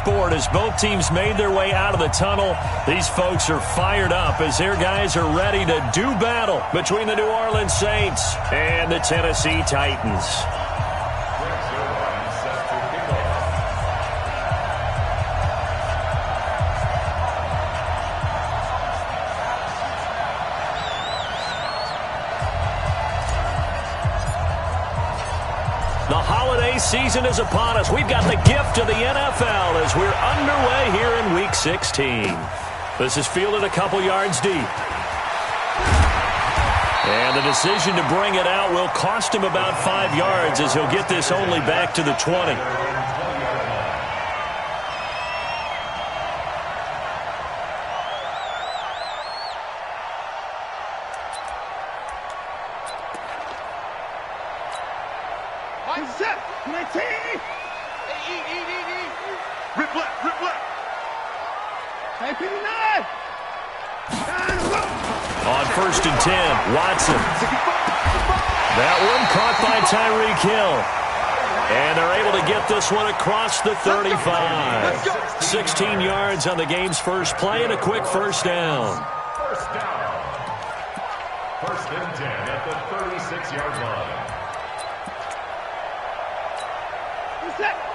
sport as both teams made their way out of the tunnel. These folks are fired up as their guys are ready to do battle between the New Orleans Saints and the Tennessee Titans. The holiday season is upon us. We've got the gift of the NFL as we're underway here in Week 16. This is fielded a couple yards deep. And the decision to bring it out will cost him about 5 yards as he'll get this only back to the 20. On 1st and 10, Watson. That one caught by Tyreek Hill. And they're able to get this one across the 35. 16 yards on the game's first play and a quick first down. First down. 1st and 10 at the 36-yard line.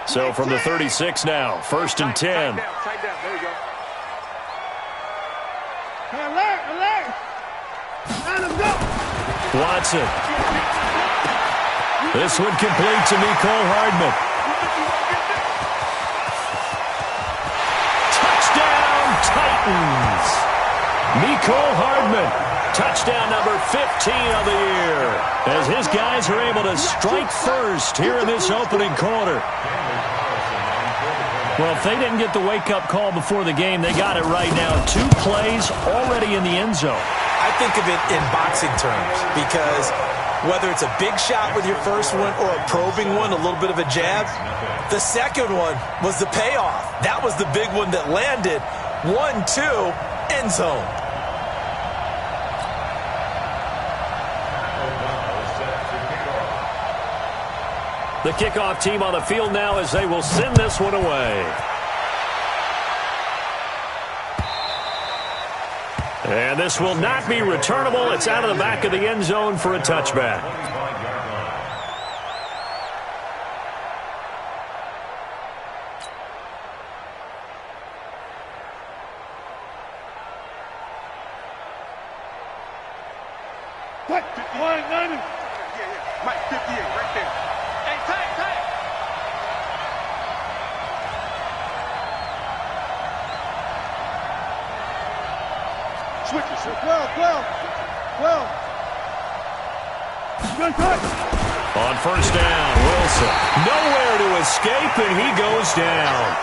So from the 36 now, 1st and 10. Tight down. There you go. Alert! Let him go! Watson. This one complete to Mecole Hardman. Touchdown, Titans! Mecole Hardman. Touchdown number 15 of the year. As his guys are able to strike first here in this opening quarter. Well, if they didn't get the wake-up call before the game, they got it right now. 2 plays already in the end zone. I think of it in boxing terms because whether it's a big shot with your first one or a probing one, a little bit of a jab, the second one was the payoff. That was the big one that landed. 1-2, end zone. The kickoff team on the field now as they will send this one away. And this will not be returnable. It's out of the back of the end zone for a touchback. What? Mike, 58, right there. Hey, tight. Switches. 12. Good touch. On 1st down, Wilson. Nowhere to escape, and he goes down.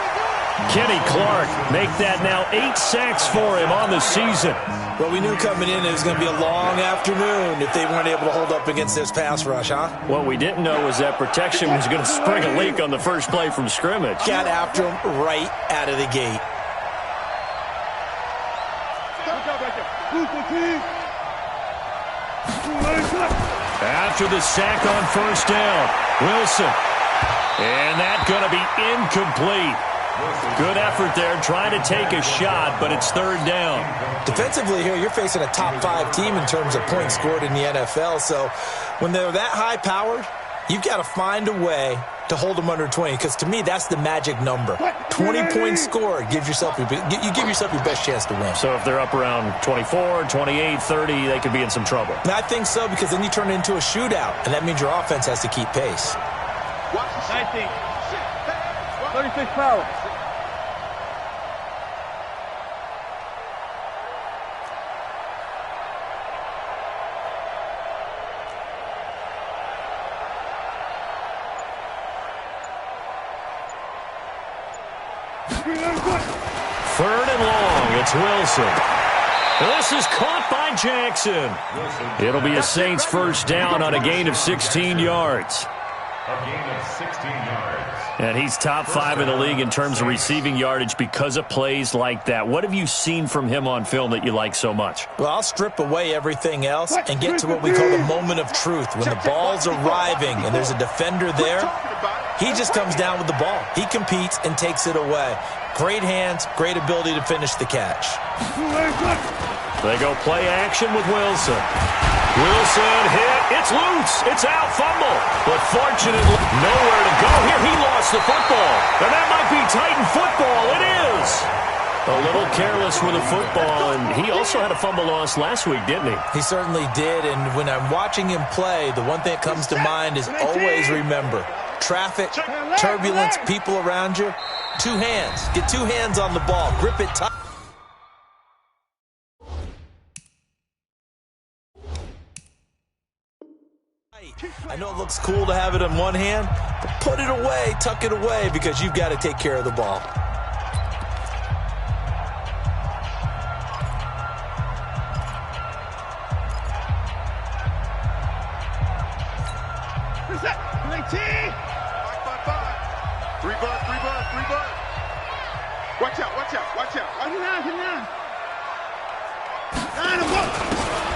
Kenny Clark make that now 8 sacks for him on the season. Well, we knew coming in it was going to be a long afternoon if they weren't able to hold up against this pass rush, huh? What we didn't know was that protection was going to spring a leak on the first play from scrimmage. Got after him right out of the gate. After the sack on 1st down, Wilson. And that's going to be incomplete. Good effort there, trying to take a shot, but it's 3rd down. Defensively here, you're facing a top 5 team in terms of points scored in the NFL. So when they're that high-powered, you've got to find a way to hold them under 20, because to me, that's the magic number. 20 points scored, you give yourself your best chance to win. So if they're up around 24, 28, 30, they could be in some trouble. And I think so, because then you turn it into a shootout, and that means your offense has to keep pace. 19. 36 power. Third and long, it's Wilson. This is caught by Jackson. It'll be a Saints first down on a gain of 16 yards. A gain of 16 yards. And he's top 5 in the league in terms of receiving yardage because of plays like that. What have you seen from him on film that you like so much? Well, I'll strip away everything else and get to what we call the moment of truth. When the ball's arriving and there's a defender there, He just comes down with the ball. He competes and takes it away. Great hands, great ability to finish the catch. They go play action with Wilson. Wilson hit. It's loose. It's out. Fumble. But fortunately, nowhere to go here. He lost the football. And that might be Titan football. It is. A little careless with the football, and he also had a fumble loss last week, didn't he? He certainly did, and when I'm watching him play, the one thing that comes to mind is always remember, traffic, turbulence, people around you, two hands. Get two hands on the ball. Grip it tight. I know it looks cool to have it in one hand, but put it away, tuck it away, because you've got to take care of the ball.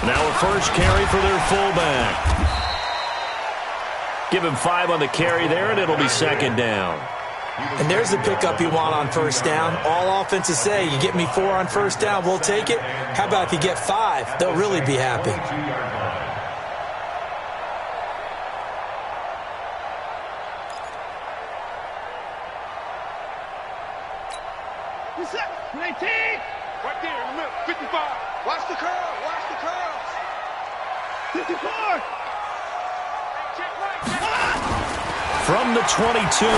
Now a first carry for their fullback. Give him 5 on the carry there, and it'll be second down. And there's the pickup you want on first down. All offenses say, you get me 4 on first down, we'll take it. How about if you get 5? They'll really be happy. Right there in the middle. 55. Watch the curl. Watch the curls. 54. From the 22,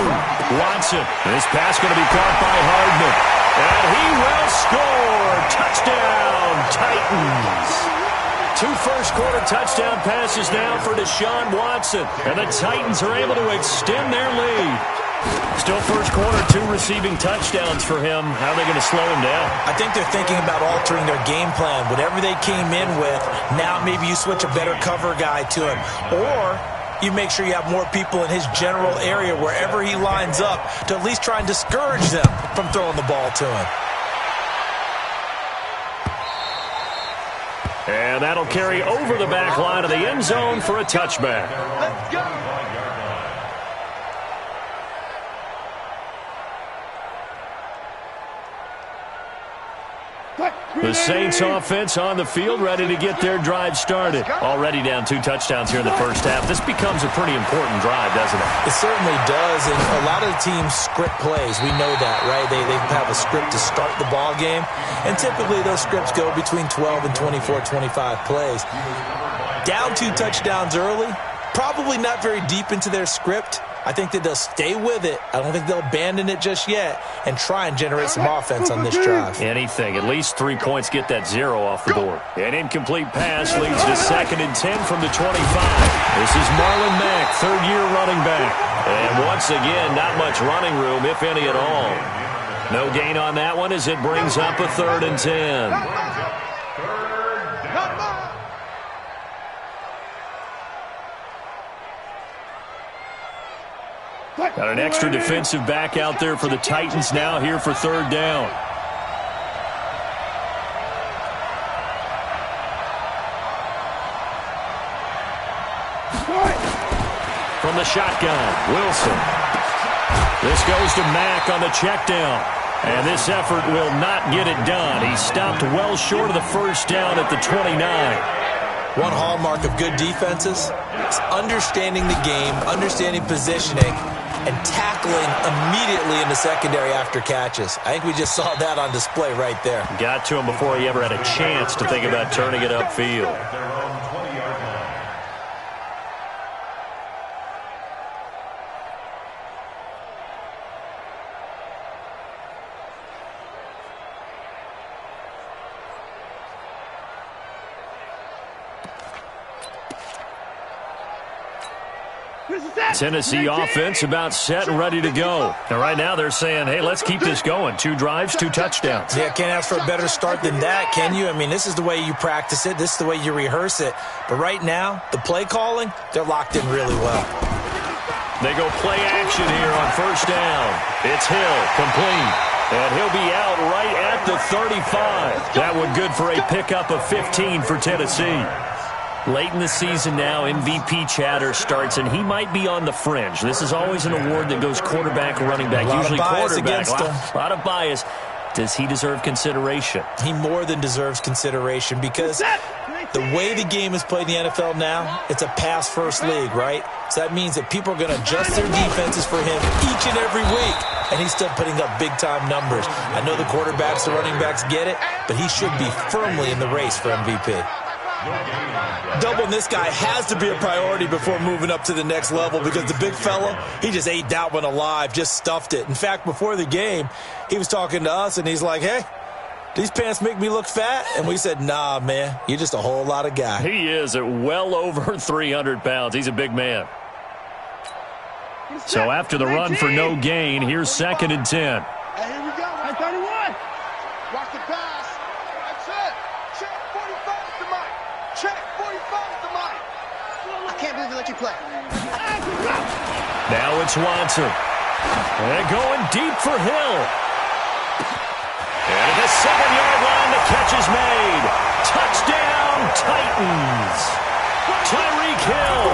Watson. This pass going to be caught by Hardman. And he will score. Touchdown, Titans. 2 first-quarter touchdown passes now for Deshaun Watson. And the Titans are able to extend their lead. Still first quarter, 2 receiving touchdowns for him. How are they going to slow him down? I think they're thinking about altering their game plan. Whatever they came in with, now maybe you switch a better cover guy to him. Or you make sure you have more people in his general area wherever he lines up to at least try and discourage them from throwing the ball to him. And that'll carry over the back line of the end zone for a touchback. Let's go. The Saints offense on the field, ready to get their drive started. Already down 2 touchdowns here in the first half. This becomes a pretty important drive, doesn't it? It certainly does, and a lot of the teams script plays. We know that, right? They have a script to start the ball game, and typically those scripts go between 12 and 24, 25 plays. Down 2 touchdowns early, probably not very deep into their script. I think that they'll stay with it. I don't think they'll abandon it just yet and try and generate some offense on this drive. Anything. At least 3 points get that 0 off the board. An incomplete pass leads to 2nd and 10 from the 25. This is Marlon Mack, 3rd-year running back. And once again, not much running room, if any at all. No gain on that one as it brings up a 3rd and 10. Got an extra defensive back out there for the Titans now here for 3rd down. From the shotgun, Wilson. This goes to Mack on the check down. And this effort will not get it done. He stopped well short of the first down at the 29. One hallmark of good defenses is understanding the game, understanding positioning, and tackling immediately in the secondary after catches. I think we just saw that on display right there. Got to him before he ever had a chance to think about turning it upfield. Tennessee offense about set and ready to go. And right now they're saying, hey, let's keep this going. 2 drives, 2 touchdowns. Yeah, can't ask for a better start than that, can you? I mean, this is the way you practice it. This is the way you rehearse it. But right now, the play calling, they're locked in really well. They go play action here on first down. It's Hill, complete. And he'll be out right at the 35. That one good for a pickup of 15 for Tennessee. Late in the season now, MVP chatter starts, and he might be on the fringe. This is always an award that goes quarterback or running back. Usually quarterback. A lot of bias. Does he deserve consideration? He more than deserves consideration because the way the game is played in the NFL now, it's a pass-first league, right? So that means that people are going to adjust their defenses for him each and every week, and he's still putting up big-time numbers. I know the quarterbacks, the running backs get it, but he should be firmly in the race for MVP. Doubling this guy has to be a priority before moving up to the next level because the big fella, he just ate that one alive, just stuffed it. In fact, before the game, he was talking to us, and he's like, hey, these pants make me look fat? And we said, nah, man, you're just a whole lot of guy. He is at well over 300 pounds. He's a big man. So after the run for no gain, here's 2nd and 10. Hey, here we go. 31. Watch the pass. That's it. Check 45 is the mic. Check 45 is the mic. I can't believe they let you play. Now it's Watson. And going deep for Hill. And at the 7-yard line, the catch is made. Touchdown, Titans. Tyreek Hill,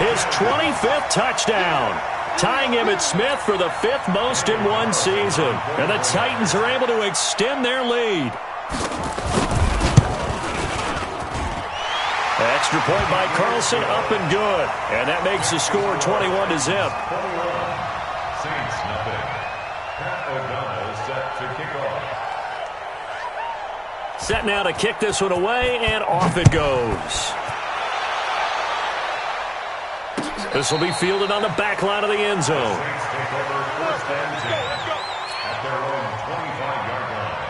his 25th touchdown. Tying Emmitt Smith for the 5th most in one season. And the Titans are able to extend their lead. Extra point by Carlson, up and good. And that makes the score 21-0. Saints nothing. Pat O'Donnell set to kick off. Set now to kick this one away, and off it goes. This will be fielded on the back line of the end zone. Saints take over 1st and 10 at their own 25-yard line.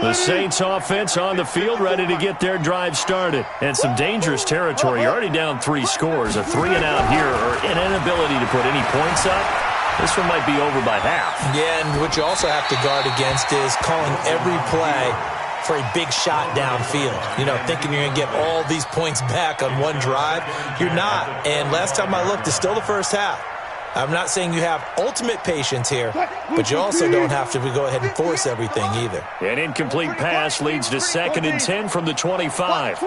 The Saints offense on the field, ready to get their drive started. And some dangerous territory. You're already down 3 scores. A 3-and-out here, or an inability to put any points up. This one might be over by half. Yeah, and what you also have to guard against is calling every play for a big shot downfield. You know, thinking you're going to get all these points back on one drive. You're not. And last time I looked, it's still the first half. I'm not saying you have ultimate patience here, but you also don't have to go ahead and force everything either. An incomplete pass leads to 2nd and 10 from the 25. To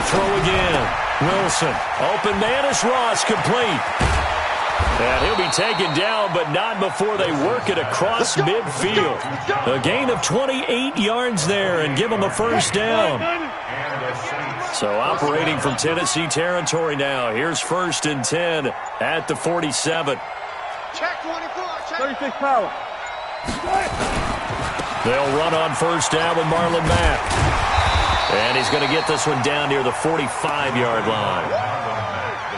throw again. Wilson. Open man is Ross, complete. And he'll be taken down, but not before they work it across midfield. A gain of 28 yards there and give them a first down. So operating from Tennessee territory now. Here's 1st and 10 at the 47. Check 24. Check 36 power. They'll run on 1st down with Marlon Mack. And he's going to get this one down near the 45-yard line.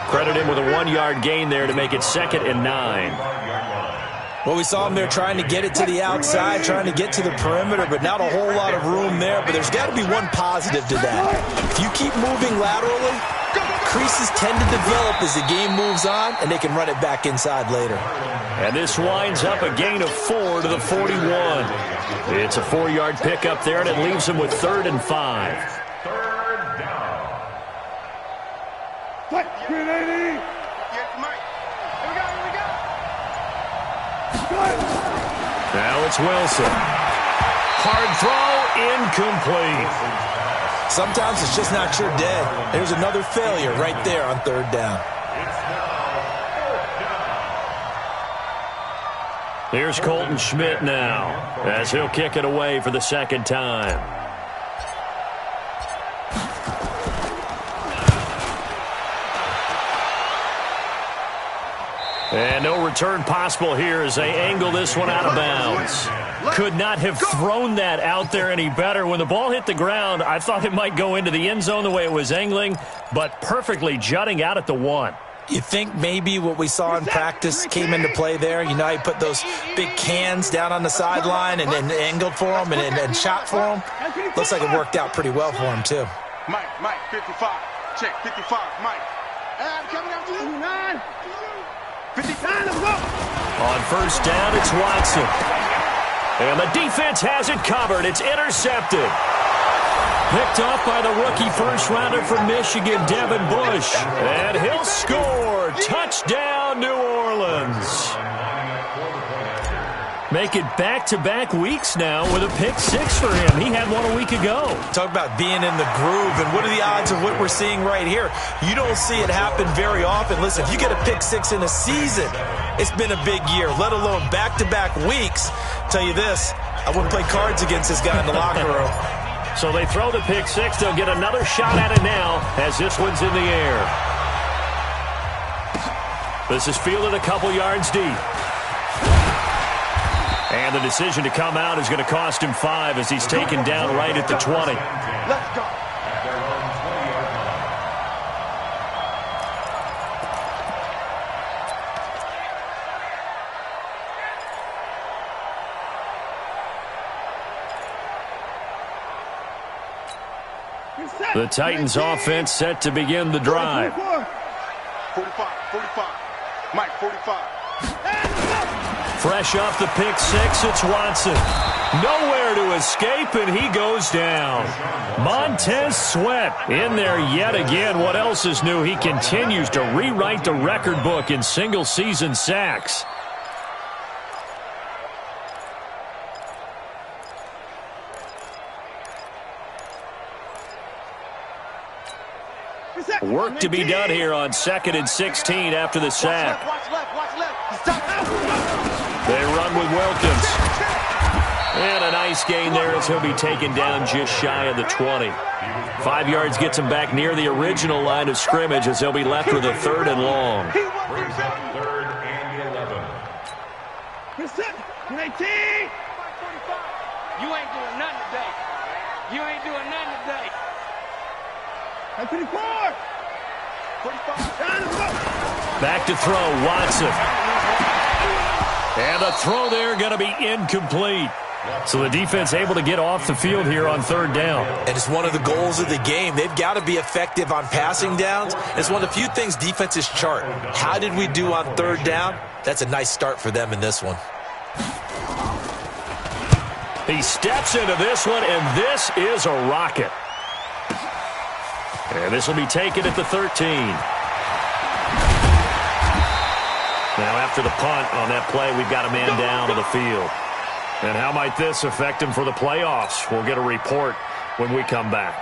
Credit him with a 1-yard gain there to make it 2nd and 9. Well, we saw him there trying to get it to the outside, trying to get to the perimeter, but not a whole lot of room there. But there's got to be one positive to that. If you keep moving laterally, creases tend to develop as the game moves on, and they can run it back inside later. And this winds up a gain of 4 to the 41. It's a 4-yard pickup there, and it leaves them with 3rd and 5. Here we go. Now it's Wilson. Hard throw, incomplete. Sometimes it's just not your day. There's another failure right there on 3rd down. Here's Colton Schmidt now, as he'll kick it away for the 2nd time. And no return possible here as they angle this one out of bounds. Could not have thrown that out there any better. When the ball hit the ground, I thought it might go into the end zone the way it was angling, but perfectly jutting out at the 1. You think maybe what we saw in practice came into play there? You know, he put those big cans down on the sideline and then angled for him and shot for him. Looks like it worked out pretty well for him, too. Mike, 55. Check, 55, Mike. I'm coming after you. 9. 59, let's go. On 1st down, it's Watson. And the defense has it covered. It's intercepted. Picked off by the rookie first-rounder from Michigan, Devin Bush. And he'll score. Touchdown, New Orleans. Make it back-to-back weeks now with a pick six for him. He had one a week ago. Talk about being in the groove, and what are the odds of what we're seeing right here? You don't see it happen very often. Listen, if you get a pick six in a season, it's been a big year, let alone back-to-back weeks. Tell you this, I wouldn't play cards against this guy in the locker room. So they throw the pick six. They'll get another shot at it now as this one's in the air. This is fielded a couple yards deep. And the decision to come out is going to cost him 5 as he's taken down right at the 20. Let's go. The Titans offense set to begin the drive. 45. Mike, 45. Fresh off the pick six, it's Watson. Nowhere to escape, and he goes down. Montez Sweat in there yet again. What else is new? He continues to rewrite the record book in single-season sacks. Work to be done here on 2nd and 16 after the sack. Watch left. They run with Wilkins. And a nice gain there as he'll be taken down just shy of the 20. 5 yards gets him back near the original line of scrimmage as they'll be left with a 3rd and long. Brings up 3rd and 11. Reset. 19. You ain't doing nothing today. You ain't doing nothing today. 24. 45. Back to throw, Watson. And the throw there going to be incomplete. So the defense able to get off the field here on 3rd down. And it's one of the goals of the game. They've got to be effective on passing downs. It's one of the few things defenses chart. How did we do on 3rd down? That's a nice start for them in this one. He steps into this one, and this is a rocket. And this will be taken at the 13. Now after the punt on that play, we've got a man down on the field. And how might this affect him for the playoffs? We'll get a report when we come back.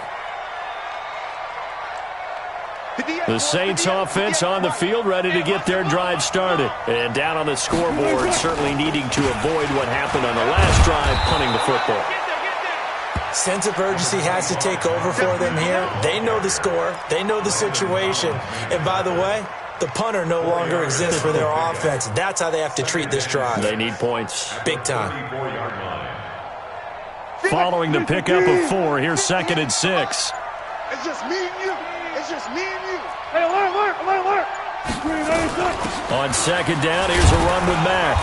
The Saints offense on the field ready to get their drive started. And down on the scoreboard, certainly needing to avoid what happened on the last drive, punting the football. Sense of urgency has to take over for them here. They know the score. They know the situation. And by the way, the punter no longer exists for their offense. That's how they have to treat this drive. They need points. Big time. Following the pickup of 4, here's 2nd and 6. It's just me and you. It's just me and you. Hey, alert. On 2nd down, here's a run with Mack.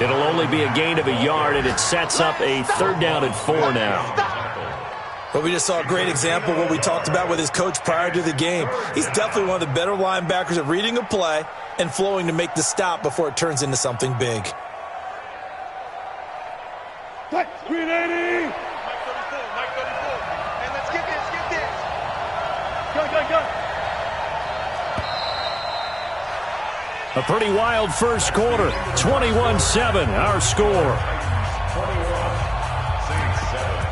It'll only be a gain of a yard, and it sets up a 3rd down and 4 now. But we just saw a great example of what we talked about with his coach prior to the game. He's definitely one of the better linebackers at reading a play and flowing to make the stop before it turns into something big. 380. Mike 34. Hey, let's get this. Go. A pretty wild first quarter. 21-7, our score. 21, Saints 7.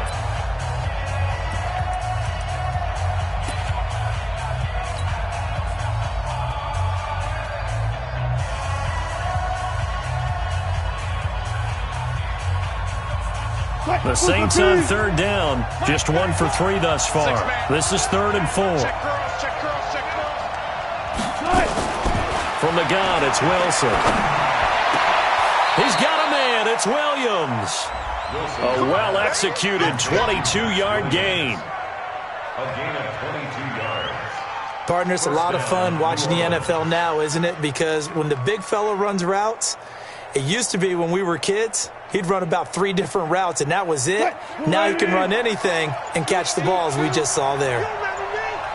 The Saints on 3rd down. Just 1 for 3 thus far. This is 3rd and 4. Check curls. From the gun, it's Wilson. He's got a man. It's Williams. A well-executed 22-yard gain. A gain of 22 yards. Partner, it's a lot of fun watching the NFL now, isn't it? Because when the big fella runs routes, it used to be when we were kids, he'd run about 3 different routes, and that was it. Now he can run anything and catch the balls we just saw there.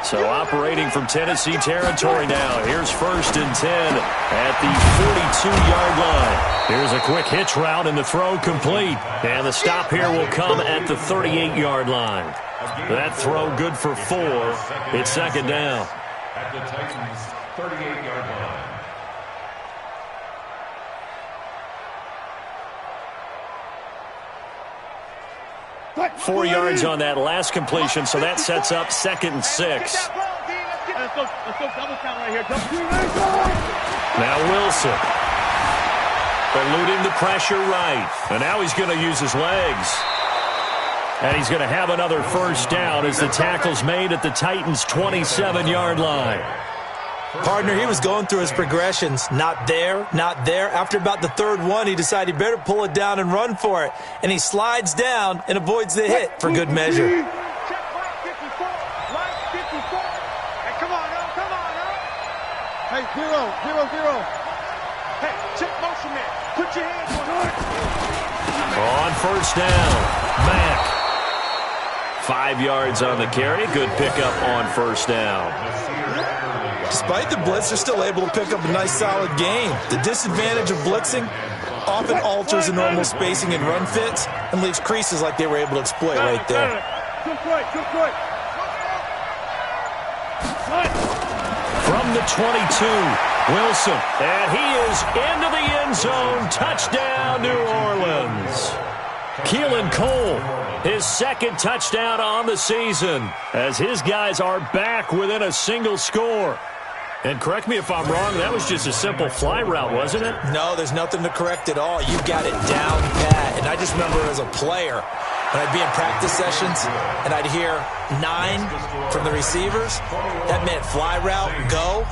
So operating from Tennessee territory now. Here's 1st and 10 at the 42-yard line. Here's a quick hitch route, and the throw complete. And the stop here will come at the 38-yard line. That throw good for 4. It's 2nd down. At the Titans' 38-yard line. 4 yards on that last completion, so that sets up 2nd and 6. Let's go double count right here. Now Wilson. Eluding the pressure right. And now he's going to use his legs. And he's going to have another first down as the tackle's made at the Titans' 27-yard line. Partner, he was going through his progressions. Not there, not there. After about the third one, he decided he better pull it down and run for it. And he slides down and avoids the hit for good measure. Check line 54. Line 54. Hey, come on, now. Come on, now. Hey, 0. Hey, check motion man. Put your hands on it. On first down, Mack. 5 yards on the carry. Good pickup on first down. Despite the blitz, they're still able to pick up a nice, solid gain. The disadvantage of blitzing often alters the normal spacing and run fits and leaves creases like they were able to exploit right there. From the 22, Wilson. And he is into the end zone. Touchdown, New Orleans. Keelan Cole, his 2nd touchdown on the season, as his guys are back within a single score. And correct me if I'm wrong, that was just a simple fly route, wasn't it? No, there's nothing to correct at all. You got it down pat. And I just remember as a player, when I'd be in practice sessions and I'd hear 9 from the receivers, that meant fly route, go.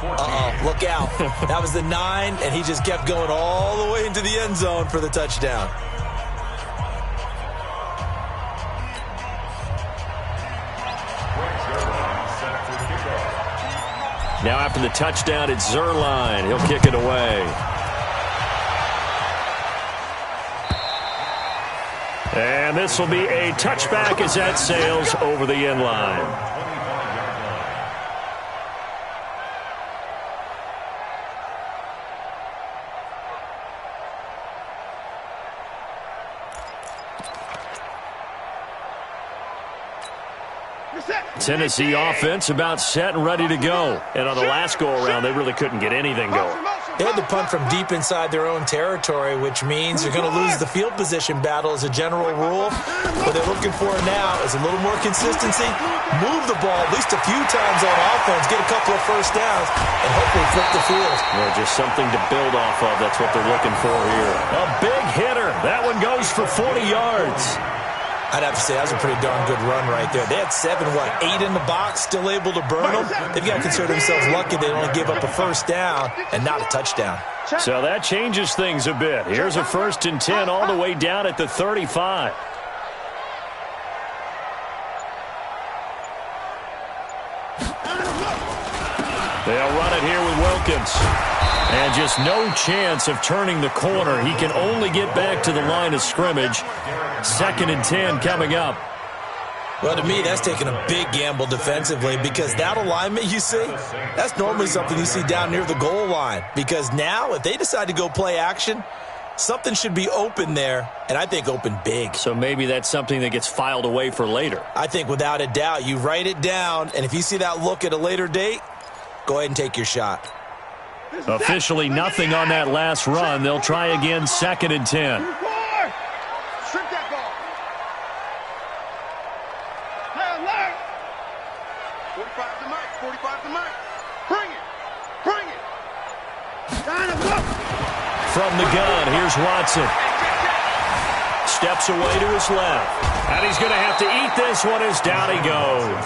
Look out. That was the 9, and he just kept going all the way into the end zone for the touchdown. Now after the touchdown, it's Zuerlein. He'll kick it away. And this will be a touchback as that sails over the end line. Tennessee offense about set and ready to go. And on the last go-around, they really couldn't get anything going. They had to punt from deep inside their own territory, which means they're going to lose the field position battle as a general rule. What they're looking for now is a little more consistency, move the ball at least a few times on offense, get a couple of first downs, and hopefully flip the field. Well, just something to build off of. That's what they're looking for here. A big hitter. That one goes for 40 yards. I'd have to say that was a pretty darn good run right there. They had 8 in the box, still able to burn them. They've got to consider themselves lucky they only give up a first down and not a touchdown. So that changes things a bit. Here's a 1st and 10 all the way down at the 35. They'll run it here with Wilkins. And just no chance of turning the corner. He can only get back to the line of scrimmage. 2nd and 10 coming up. Well, to me, that's taking a big gamble defensively because that alignment you see, that's normally something you see down near the goal line. Because now, if they decide to go play action, something should be open there, and I think open big. So maybe that's something that gets filed away for later. I think without a doubt, you write it down, and if you see that look at a later date, go ahead and take your shot. Officially nothing on that last run. They'll try again, 2nd and 10. Shrink that ball. 45 to Mike. 45 to Mike. Bring it. Bring it. From the gun, here's Watson. Steps away to his left. And he's going to have to eat this one as down he goes.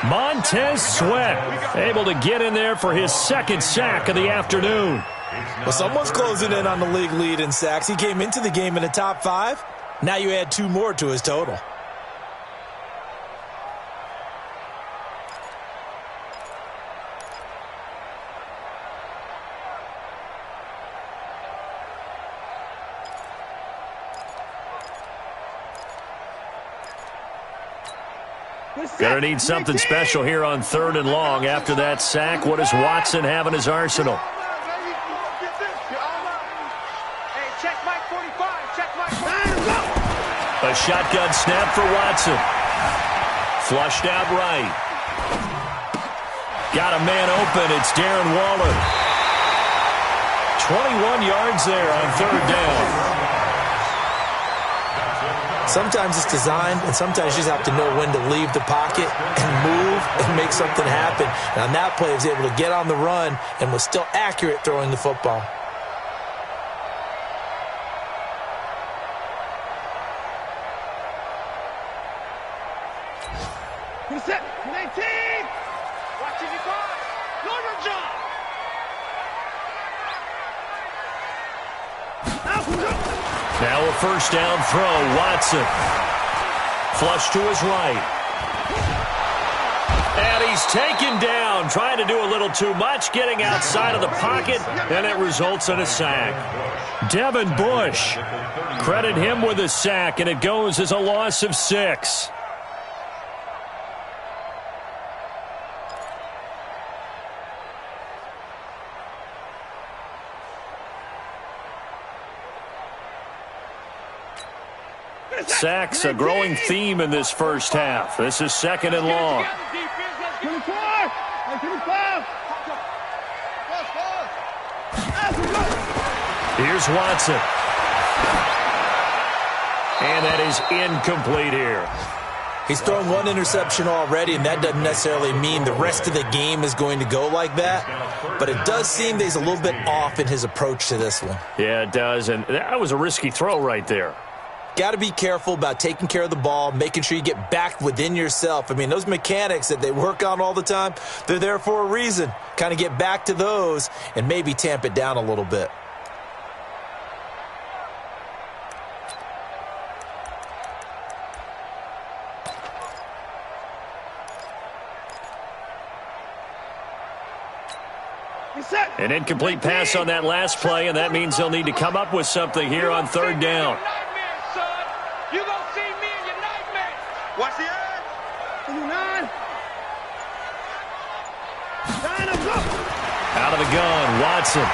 Montez Sweat able to get in there for his 2nd sack of the afternoon. Well, someone's closing in on the league lead in sacks. He came into the game in the top 5. Now you add 2 more to his total. Gonna need something special here on 3rd and long. After that sack, what does Watson have in his arsenal? Hey, check Mike 45. Check Mike 45. A shotgun snap for Watson. Flushed out right. Got a man open. It's Darren Waller. 21 yards there on 3rd down. Sometimes it's designed, and sometimes you just have to know when to leave the pocket and move and make something happen. And on that play, he was able to get on the run and was still accurate throwing the football. Set, 19! Watch it, Norman John! Now a first down throw, Watson. Flush to his right. And he's taken down, trying to do a little too much, getting outside of the pocket, and it results in a sack. Devin Bush, credit him with a sack, and it goes as a loss of 6. Sacks, a growing theme in this first half. This is 2nd and long. 24! 25! Here's Watson. And that is incomplete here. He's thrown one interception already, and that doesn't necessarily mean the rest of the game is going to go like that. But it does seem that he's a little bit off in his approach to this one. Yeah, it does, and that was a risky throw right there. Got to be careful about taking care of the ball, making sure you get back within yourself. I mean, those mechanics that they work on all the time, they're there for a reason. Kind of get back to those and maybe tamp it down a little bit. An incomplete pass on that last play, and that means they'll need to come up with something here on 3rd down. You gonna see me in your nightmare. Watch the edge. 29. Out of the gun, Watson.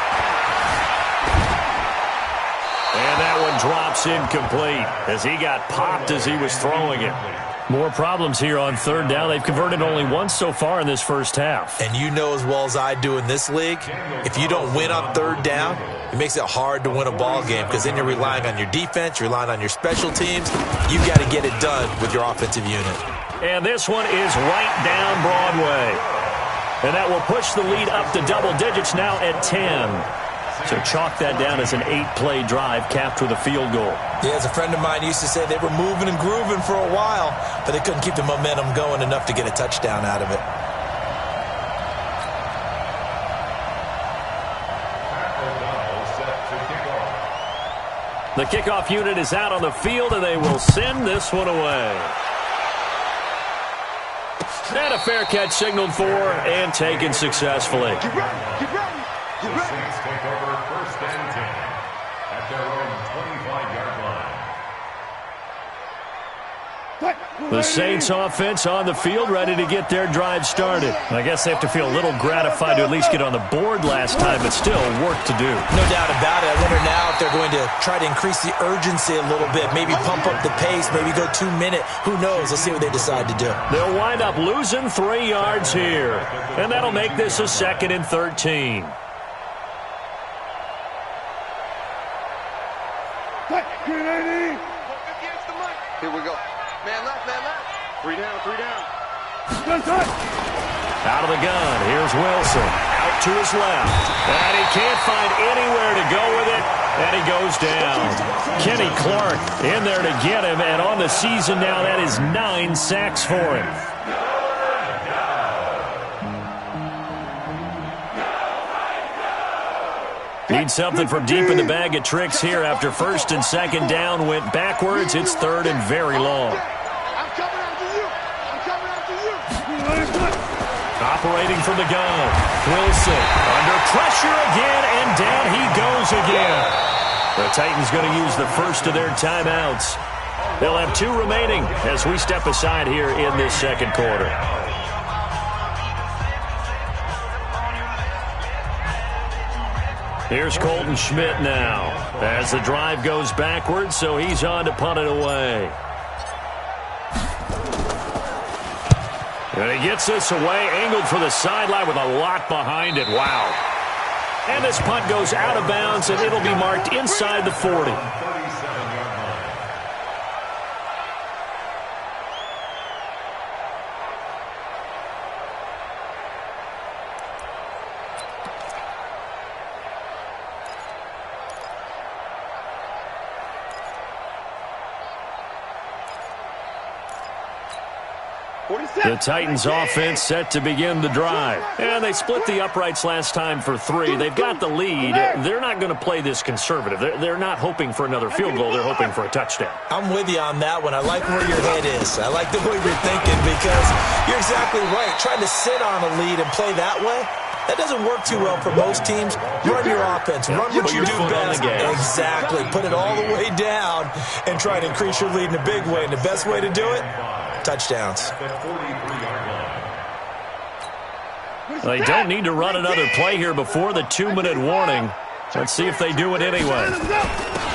And that one drops incomplete as he got popped as he was throwing it. More problems here on 3rd down. They've converted only once so far in this first half. And you know as well as I do in this league, if you don't win on 3rd down, it makes it hard to win a ball game because then you're relying on your defense, you're relying on your special teams. You've got to get it done with your offensive unit. And this one is right down Broadway. And that will push the lead up to double digits now at 10. So chalk that down as an 8-play drive capped with a field goal. Yeah, as a friend of mine used to say, they were moving and grooving for a while, but they couldn't keep the momentum going enough to get a touchdown out of it. The kickoff unit is out on the field, and they will send this one away. And a fair catch signaled for and taken successfully. Get ready. Get ready. Get The ready. Saints take over 1st and 10 at their own 25-yard line. The Saints offense on the field, ready to get their drive started. I guess they have to feel a little gratified to at least get on the board last time, but still work to do. No doubt about it. I wonder now if they're going to try to increase the urgency a little bit, maybe pump up the pace, maybe go 2-minute. Who knows? Let's see what they decide to do. They'll wind up losing 3 yards here, and that'll make this a 2nd and 13. Here we go. Man left, man left. 3 down, 3 down. Out of the gun, here's Wilson. Out to his left. And he can't find anywhere to go with it, and he goes down. Kenny Clark in there to get him, and on the season now, that is 9 sacks for him. Need something from deep in the bag of tricks here after 1st and 2nd down went backwards. It's 3rd and very long. I'm coming after you. I'm coming after you. Operating from the gun. Wilson under pressure again, and down he goes again. The Titans going to use the first of their timeouts. They'll have 2 remaining as we step aside here in this 2nd quarter. Here's Colton Schmidt now as the drive goes backwards, so he's on to punt it away. And he gets this away, angled for the sideline with a lot behind it. Wow. And this punt goes out of bounds, and it'll be marked inside the 40. The Titans offense set to begin the drive. And they split the uprights last time for 3. They've got the lead. They're not going to play this conservative. They're not hoping for another field goal. They're hoping for a touchdown. I'm with you on that one. I like where your head is. I like the way you're thinking because you're exactly right. Trying to sit on a lead and play that way, that doesn't work too well for most teams. Run your offense. Run what you do best. Exactly. Put it all the way down and try to increase your lead in a big way. And the best way to do it, touchdowns. They don't need to run another play here before the 2-minute warning. Let's see if they do it anyway.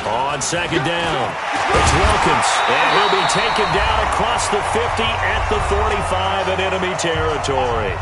On second down, it's Wilkins. And he'll be taken down across the 50 at the 45 in enemy territory.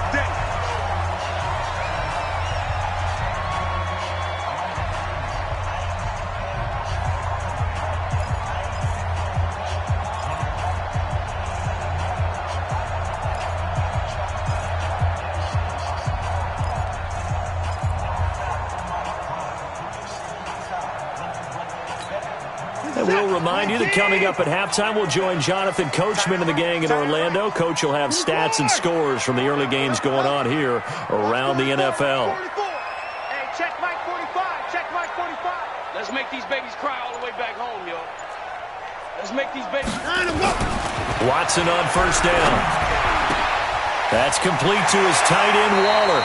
And we'll remind you that coming up at halftime, we'll join Jonathan Coachman and the gang in Orlando. Coach will have stats and scores from the early games going on here around the NFL. Hey, check Mike 45. Check Mike 45. Let's make these babies cry all the way back home, yo. Let's make these babies cry. Watson on first down. That's complete to his tight end, Waller.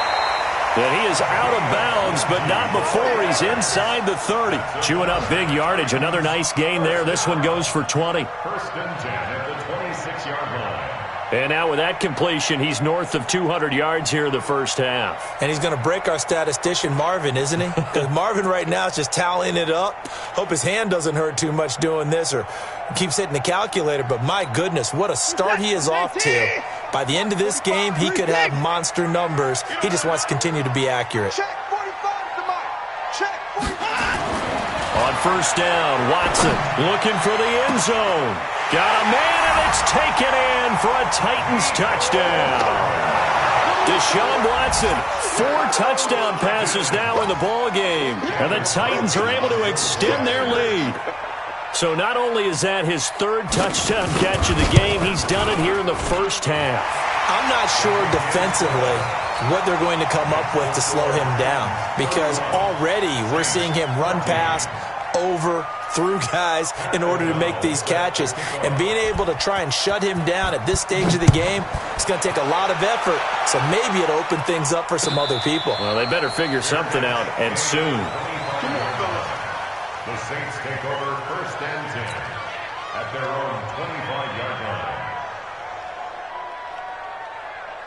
And he is out of bounds, but not before he's inside the 30. Chewing up big yardage. Another nice gain there. This one goes for 20. First and 10 at the 26-yard line. And now with that completion, he's north of 200 yards here in the first half. And he's going to break our statistician, Marvin, isn't he? Because Marvin right now is just tallying it up. Hope his hand doesn't hurt too much doing this or keeps hitting the calculator. But my goodness, what a start he is off to. By the end of this game, he could have monster numbers. He just wants to continue to be accurate. Check 45 to Mike. Check 45. On first down, Watson looking for the end zone. Got a man, and it's taken in for a Titans touchdown. Deshaun Watson, 4 touchdown passes now in the ball game, and the Titans are able to extend their lead. So not only is that his 3rd touchdown catch of the game, he's done it here in the first half. I'm not sure defensively what they're going to come up with to slow him down because already we're seeing him run past, over, through guys in order to make these catches. And being able to try and shut him down at this stage of the game, it's going to take a lot of effort. So maybe it'll open things up for some other people. Well, they better figure something out, and soon. The Saints take over first and 10 at their own 25-yard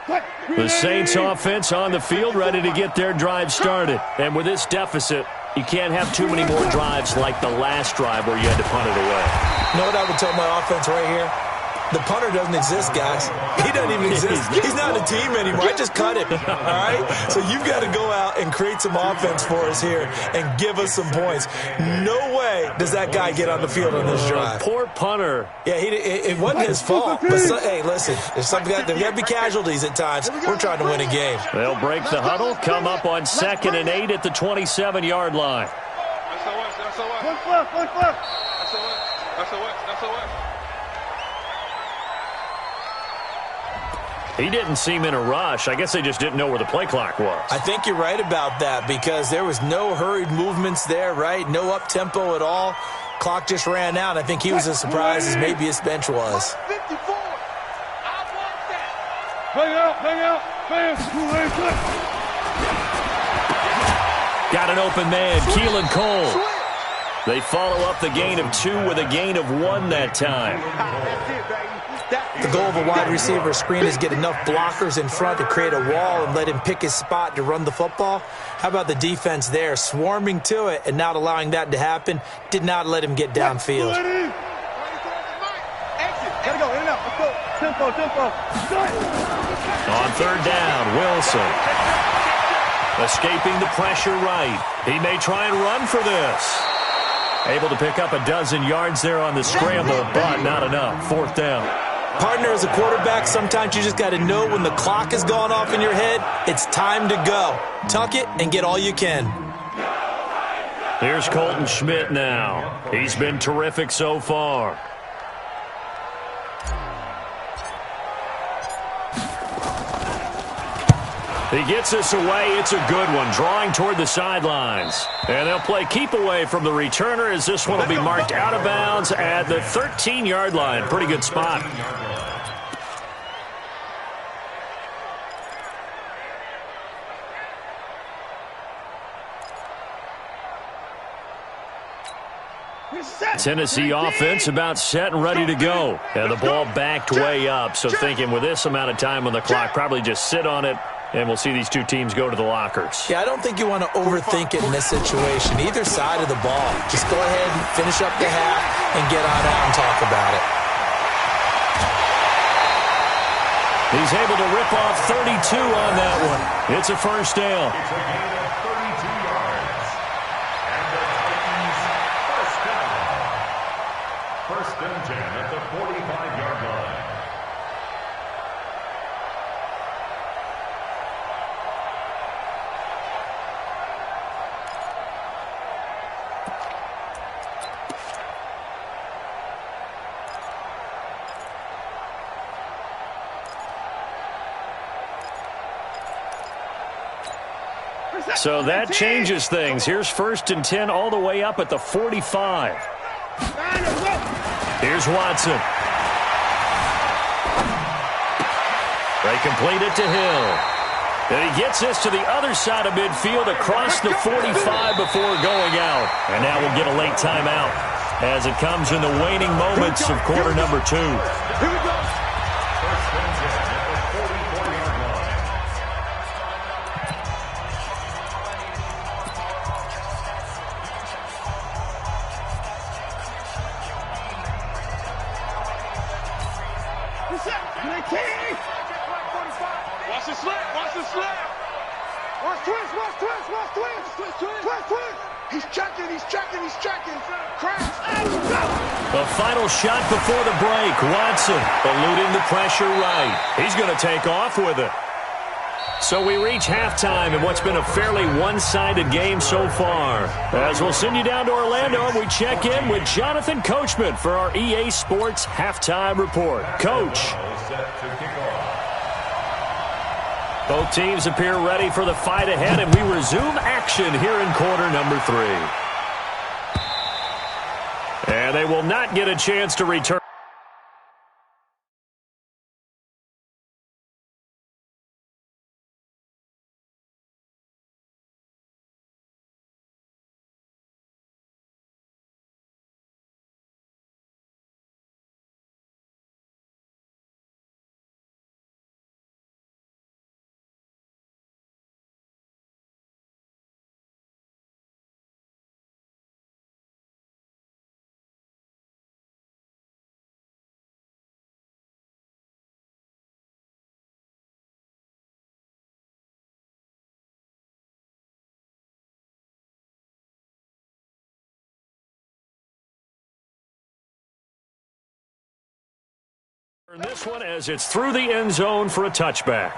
line. The Saints offense on the field, ready to get their drive started. And with this deficit, you can't have too many more drives like the last drive where you had to punt it away. You know what I would tell my offense right here? The punter doesn't exist, guys. He doesn't even exist. He's not a team anymore. I just cut him, all right? So you've got to go out and create some offense for us here and give us some points. No way does that guy get on the field on this drive. Poor punter. Yeah, it wasn't his fault. But hey, listen, there's got to be casualties at times. We're trying to win a game. They'll break the huddle, come up on 2nd and 8 at the 27-yard line. He didn't seem in a rush. I guess they just didn't know where the play clock was. I think you're right about that because there was no hurried movements there, right? No up-tempo at all. Clock just ran out. I think he was as surprised as maybe his bench was. 54. Bang out. Got an open man, Keelan Cole. They follow up the gain of 2 with a gain of 1 that time. That's it, baby. The goal of a wide receiver screen is get enough blockers in front to create a wall and let him pick his spot to run the football. How about the defense there, swarming to it and not allowing that to happen? Did not let him get downfield. Gotta go, in and out. Let's go. Tempo. On 3rd down, Wilson. Escaping the pressure right. He may try and run for this. Able to pick up a dozen yards there on the scramble, but not enough. 4th down. Partner, as a quarterback, sometimes you just got to know when the clock has gone off in your head, it's time to go. Tuck it and get all you can. Here's Colton Schmidt now. He's been terrific so far. He gets this away. It's a good one, drawing toward the sidelines. And they'll play keep away from the returner as this one will be marked out of bounds at the 13-yard line. Pretty good spot. Tennessee offense about set and ready to go. And the ball backed way up, so thinking with this amount of time on the clock, probably just sit on it, and we'll see these two teams go to the lockers. Yeah, I don't think you want to overthink it in this situation. Either side of the ball. Just go ahead and finish up the half and get on out and talk about it. He's able to rip off 32 on that one. It's a first down. It's a gain of 32 yards. And the Titans first down. First and 10 at the 45-yard line. So that changes things. Here's first and 10 all the way up at the 45. Here's Watson. They complete it to Hill. And he gets this to the other side of midfield across the 45 before going out. And now we'll get a late timeout as it comes in the waning moments of quarter number 2. Here we go. First and 10 at the 44-yard line. Watch the slap. Watch the slap. Watch twist, watch twist, watch twist. Twist. He's checking. Crash. The final shot before the break. Watson eluding the pressure right. He's going to take off with it. So we reach halftime in what's been a fairly one-sided game so far. As we'll send you down to Orlando and we check in with Jonathan Coachman for our EA Sports Halftime Report. Coach. Set to kick off. Both teams appear ready for the fight ahead, and we resume action here in quarter number 3. And they will not get a chance to return. This one as it's through the end zone for a touchback.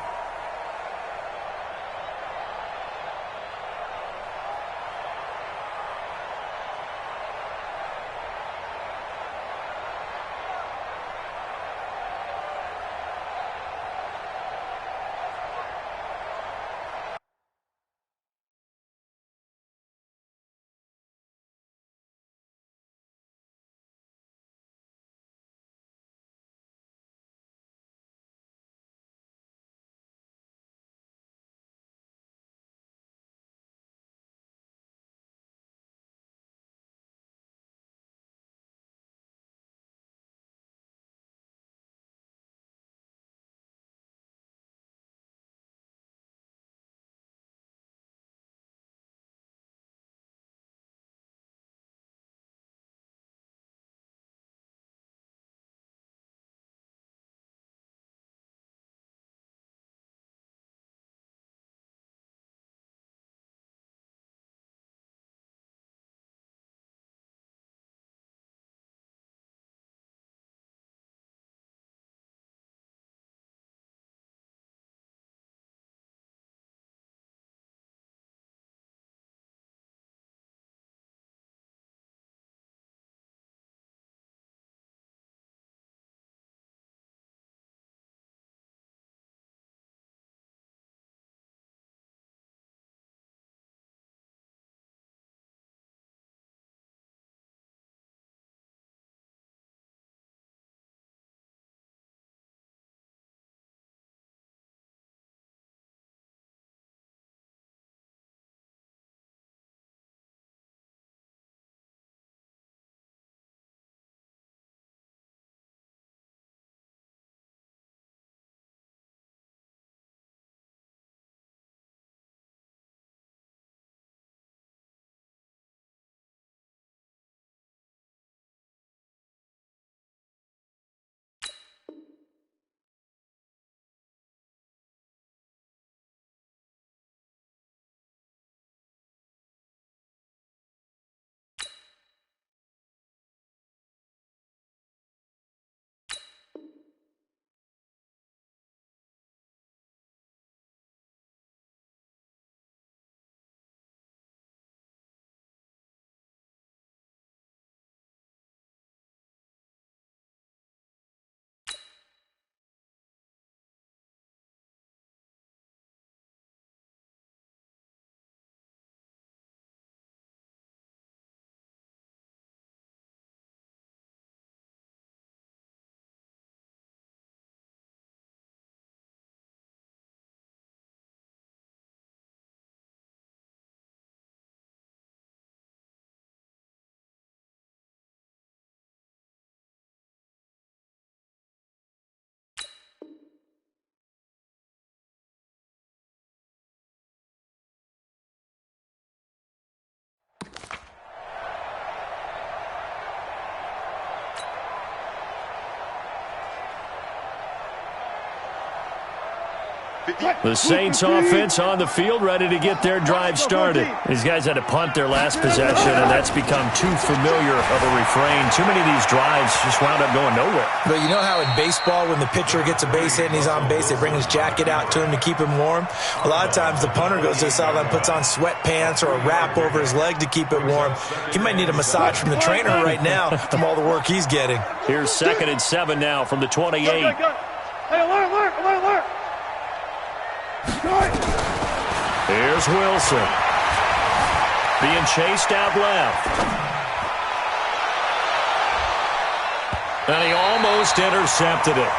The Saints offense on the field, ready to get their drive started. These guys had to punt their last possession, and that's become too familiar of a refrain. Too many of these drives just wound up going nowhere. But you know how in baseball, when the pitcher gets a base hit and he's on base, they bring his jacket out to him to keep him warm? A lot of times the punter goes to the sideline, puts on sweatpants or a wrap over his leg to keep it warm. He might need a massage from the trainer right now from all the work he's getting. Here's 2nd and 7 now from the 28. Hey, alert. Here's Wilson. Being chased out left. And he almost intercepted it.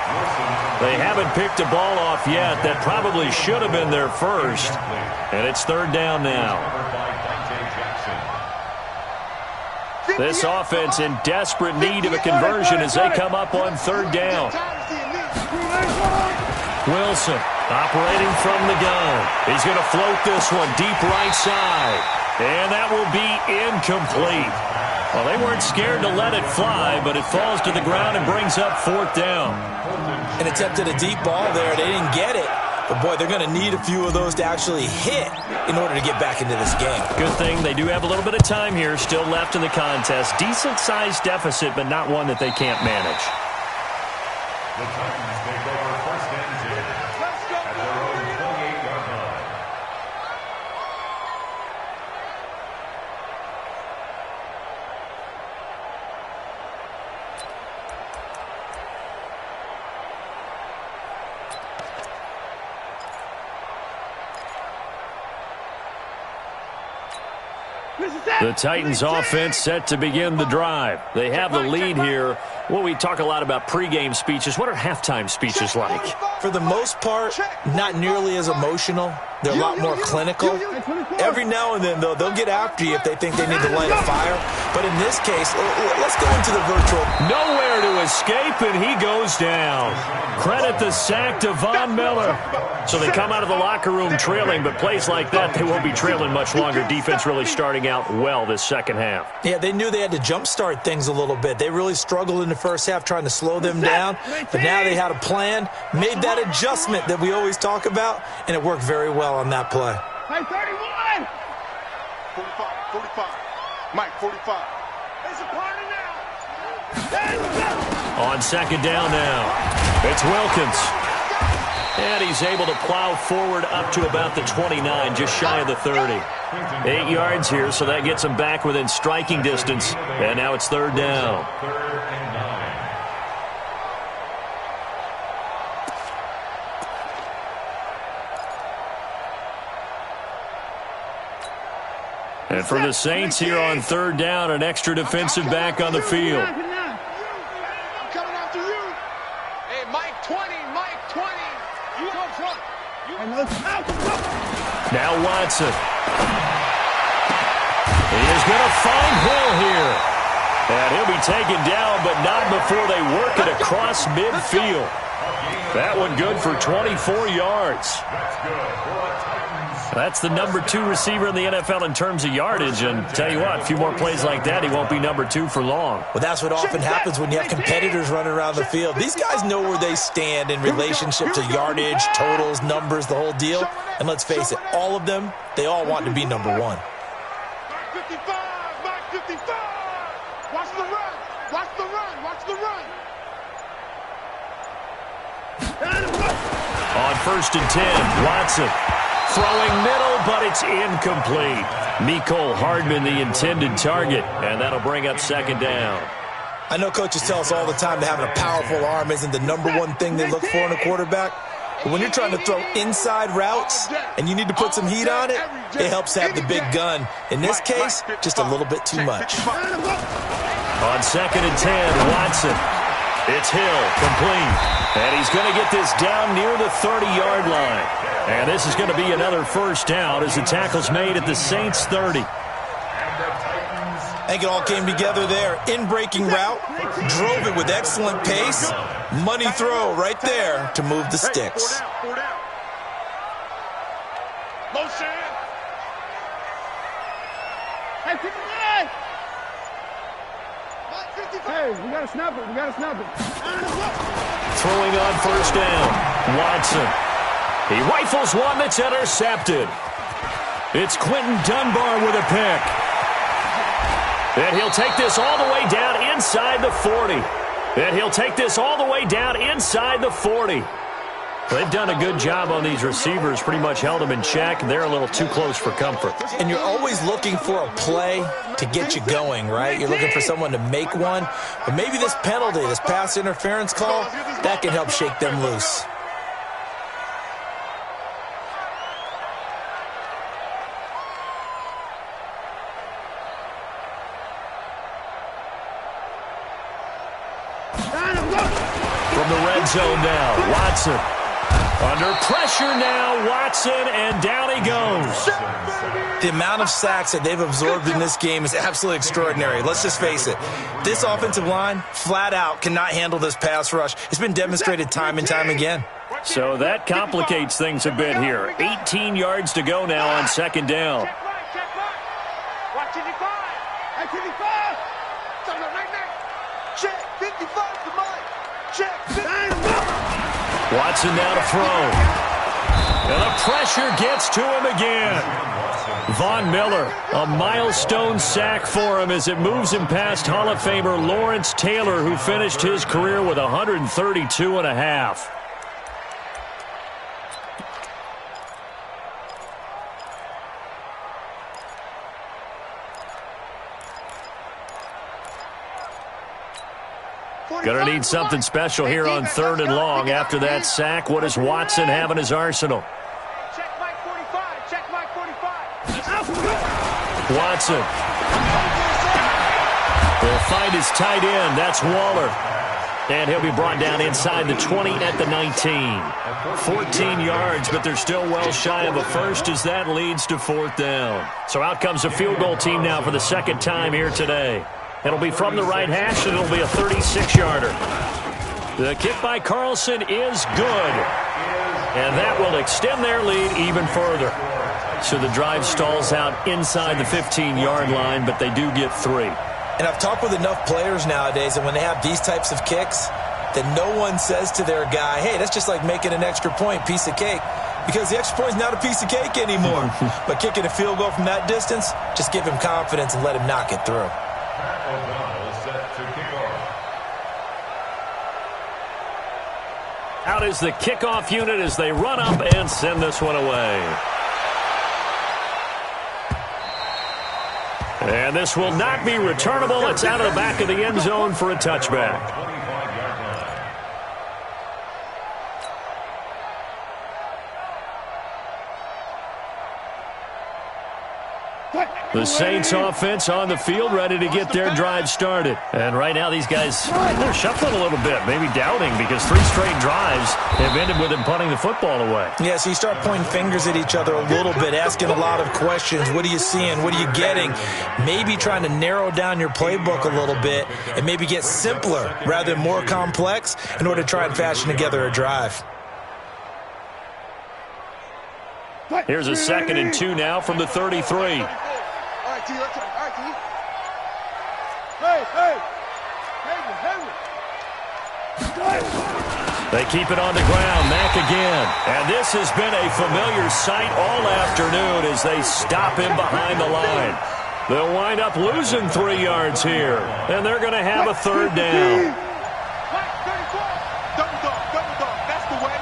They haven't picked a ball off yet. That probably should have been their first. And it's 3rd down now. This offense in desperate need of a conversion as they come up on 3rd down. Wilson operating from the gun. He's going to float this one deep right side. And that will be incomplete. Well, they weren't scared to let it fly, but it falls to the ground and brings up 4th down. And attempted a deep ball there. They didn't get it. But, boy, they're going to need a few of those to actually hit in order to get back into this game. Good thing they do have a little bit of time here still left in the contest. Decent-sized deficit, but not one that they can't manage. The Titans take over 1st and 10 at their own 28-yard line. The Titans offense set to begin the drive. They have the lead here. Well, we talk a lot about pregame speeches. What are halftime speeches like? For the most part, not nearly as emotional. They're a lot more clinical. Every now and then, though, they'll get after you if they think they need to light a fire. But in this case, let's go into the virtual. Nowhere to escape, and he goes down. Credit the sack to Von Miller. So they come out of the locker room trailing, but plays like that, they won't be trailing much longer. Defense really starting out well this second half. Yeah, they knew they had to jumpstart things a little bit. They really struggled in the first half trying to slow them down. But now they had a plan, made that adjustment that we always talk about, and it worked very well on that play. Hey, 31! 45. Mike, 45. It's a party now. On 2nd down now, it's Wilkins. And he's able to plow forward up to about the 29, just shy of the 30. 8 yards here, so that gets him back within striking distance. And now it's 3rd down. 3rd and 9. And for the Saints here on 3rd down, an extra defensive back on the field. I'm coming after you. Hey, Mike 20, Mike 20. You up front. Now Watson. He is going to find Hill here. And he'll be taken down, but not before they work it across midfield. That one good for 24 yards. That's good for the Titans. That's the number 2 receiver in the NFL in terms of yardage. And tell you what, a few more plays like that, he won't be number 2 for long. Well, that's what often happens when you have competitors running around the field. These guys know where they stand in relationship to yardage, totals, numbers, the whole deal. And let's face it, all of them, they all want to be number 1. Mark 55. Mark 55. Watch the run. Watch the run. Watch the run. On 1st and 10, Watson throwing middle, but it's incomplete. Mecole Hardman, the intended target, and that'll bring up 2nd down. I know coaches tell us all the time that having a powerful arm isn't the number 1 thing they look for in a quarterback. But when you're trying to throw inside routes and you need to put some heat on it, it helps have the big gun. In this case, just a little bit too much. On 2nd and 10, Watson. It's Hill, complete. And he's going to get this down near the 30-yard line. And this is going to be another first down as the tackle's made at the Saints' 30. I think it all came together there. In-breaking route, drove it with excellent pace. Money throw right there to move the sticks. Motion. Hey, 59! Hey, we gotta snap it. Throwing on 1st down, Watson. He rifles one that's intercepted. It's Quentin Dunbar with a pick. And he'll take this all the way down inside the 40. And he'll take this all the way down inside the 40. They've done a good job on these receivers, pretty much held them in check. They're a little too close for comfort. And you're always looking for a play to get you going, right? You're looking for someone to make one. But maybe this penalty, this pass interference call, that can help shake them loose. From the red zone now, Watson. Under pressure now, Watson, and down he goes. The amount of sacks that they've absorbed in this game is absolutely extraordinary. Let's just face it. This offensive line, flat out, cannot handle this pass rush. It's been demonstrated time and time again. So that complicates things a bit here. 18 yards to go now on second down. Watch 55. Hey, 55. Check 55 to Mike. Check 55. Watson now to throw. And the pressure gets to him again. Von Miller, a milestone sack for him as it moves him past Hall of Famer Lawrence Taylor, who finished his career with 132.5. Gonna need something special here on 3rd and long. After that sack, what does Watson have in his arsenal? Check Mike 45. Check Mike 45. Watson will find his tight end. That's Waller. And he'll be brought down inside the 20 at the 19. 14 yards, but they're still well shy of a first as that leads to 4th down. So out comes a field goal team now for the second time here today. It'll be from the right hash, and it'll be a 36-yarder. The kick by Carlson is good. And that will extend their lead even further. So the drive stalls out inside the 15-yard line, but they do get 3. And I've talked with enough players nowadays, and when they have these types of kicks, that no one says to their guy, hey, that's just like making an extra point, piece of cake. Because the extra point is not a piece of cake anymore. But kicking a field goal from that distance, just give him confidence and let him knock it through. O'Donnell set to kick off. Out is the kickoff unit as they run up and send this one away. And this will not be returnable. It's out of the back of the end zone for a touchback. 25-yard line. The Saints offense on the field, ready to get their drive started. And right now these guys, they're shuffling a little bit, maybe doubting, because 3 straight drives have ended with them punting the football away. Yeah, so you start pointing fingers at each other a little bit, asking a lot of questions. What are you seeing? What are you getting? Maybe trying to narrow down your playbook a little bit and maybe get simpler rather than more complex in order to try and fashion together a drive. Here's a 2nd and 2 now from the 33. T, let's go. All right, T. They keep it on the ground. Mack again. And this has been a familiar sight all afternoon as they stop him behind the line. They'll wind up losing 3 yards here. And they're going to have a 3rd down. Mike, 34. Double dog. That's the way.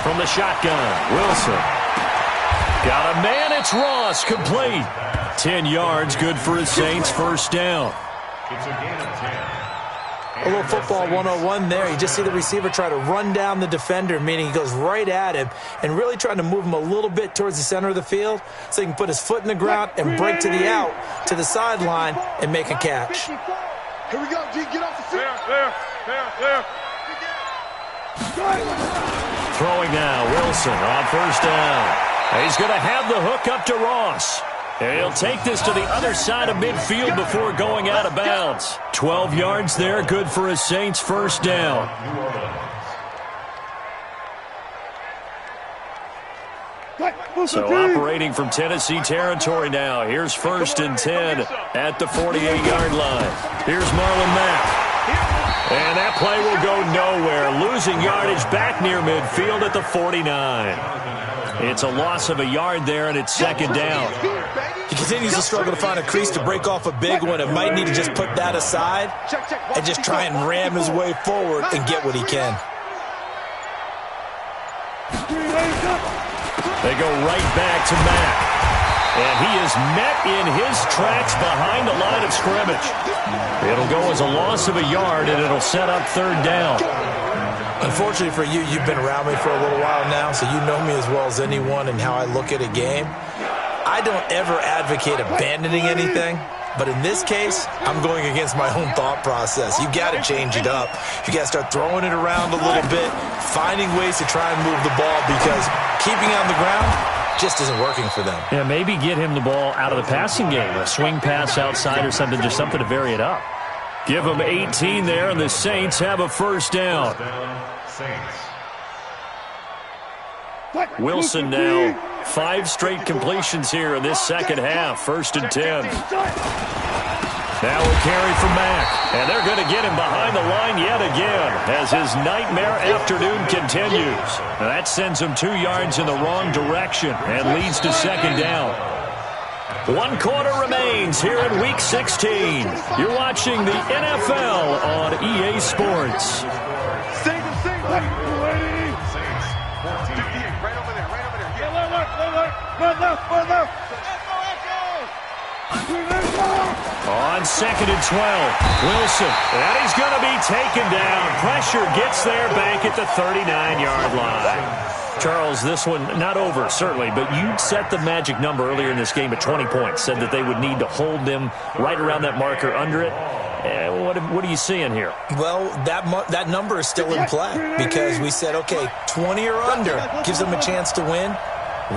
From the shotgun, Wilson. Got a man, it's Ross, complete. 10 yards, good for his Saints, 1st down. It's a gain of 10. A little football 101 there. You just see the receiver try to run down the defender, meaning he goes right at him and really trying to move him a little bit towards the center of the field so he can put his foot in the ground and break to the out, to the sideline, and make a catch. Here we go, G. Get off the field. There. Throwing now, Wilson on 1st down. He's going to have the hook up to Ross. And he'll take this to the other side of midfield before going out of bounds. 12 yards there, good for his Saints, 1st down. So operating from Tennessee territory now. Here's 1st and 10 at the 48-yard line. Here's Marlon Mack. And that play will go nowhere, losing yardage back near midfield at the 49. It's a loss of a yard there, and it's second down. He continues to struggle to find a crease to break off a big one. It might need to just put that aside and just try and ram his way forward and get what he can. They go right back to Mack. And he is met in his tracks behind the line of scrimmage. It'll go as a loss of a yard, and it'll set up third down. Unfortunately for you, you've been around me for a little while now, so you know me as well as anyone and how I look at a game. I don't ever advocate abandoning anything, but in this case, I'm going against my own thought process. You got to change it up. You got to start throwing it around a little bit, finding ways to try and move the ball, because keeping on the ground just isn't working for them. Yeah, maybe get him the ball out of the passing game, a swing pass outside or something, just something to vary it up. Give them 18 there, and the Saints have a first down. Wilson now, 5 straight completions here in this second half, first and 10. Now a carry for Mack, and they're going to get him behind the line yet again as his nightmare afternoon continues. Now that sends him 2 yards in the wrong direction and leads to second down. 1 quarter remains here in Week 16. You're watching the NFL on EA Sports. On second and 12, Wilson, and he's going to be taken down. Pressure gets there back at the 39-yard line. Charles, this one not over, certainly, but you set the magic number earlier in this game at 20 points, said that they would need to hold them right around that marker under it. What are you seeing here? Well, that number is still in play because we said, okay, 20 or under gives them a chance to win.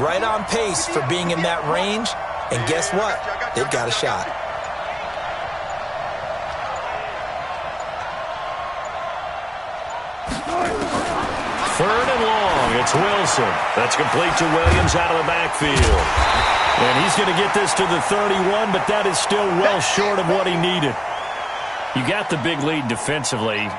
Right on pace for being in that range, and guess what? They've got a shot. Third and long, it's Wilson. That's complete to Williams out of the backfield. And he's going to get this to the 31, but that is still well short of what he needed. You got the big lead defensively,